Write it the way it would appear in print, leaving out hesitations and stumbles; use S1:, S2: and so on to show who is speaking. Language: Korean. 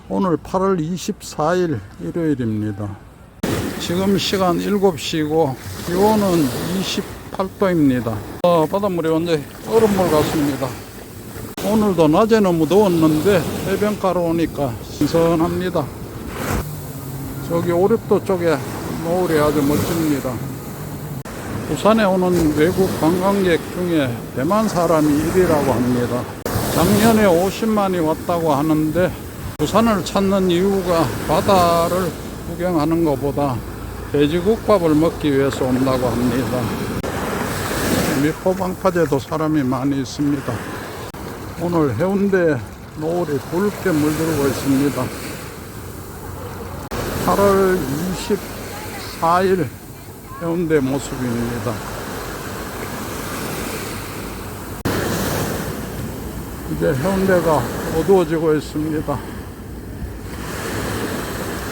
S1: 오늘 8월 24일 일요일입니다. 지금 시간 7시고 기온은 28도입니다. 바닷물이 완전히 얼음물 같습니다. 오늘도 낮에 너무 더웠는데 해변가로 오니까 신선합니다. 저기 오륙도 쪽에 노을이 아주 멋집니다. 부산에 오는 외국 관광객 중에 대만 사람이 1위라고 합니다. 작년에 50만이 왔다고 하는데 부산을 찾는 이유가 바다를 구경하는 것보다 돼지국밥을 먹기 위해서 온다고 합니다. 미포방파제도 사람이 많이 있습니다. 오늘 해운대 노을이 붉게 물들고 있습니다. 8월 24일 해운대 모습입니다. 이제 해운대가 어두워지고 있습니다.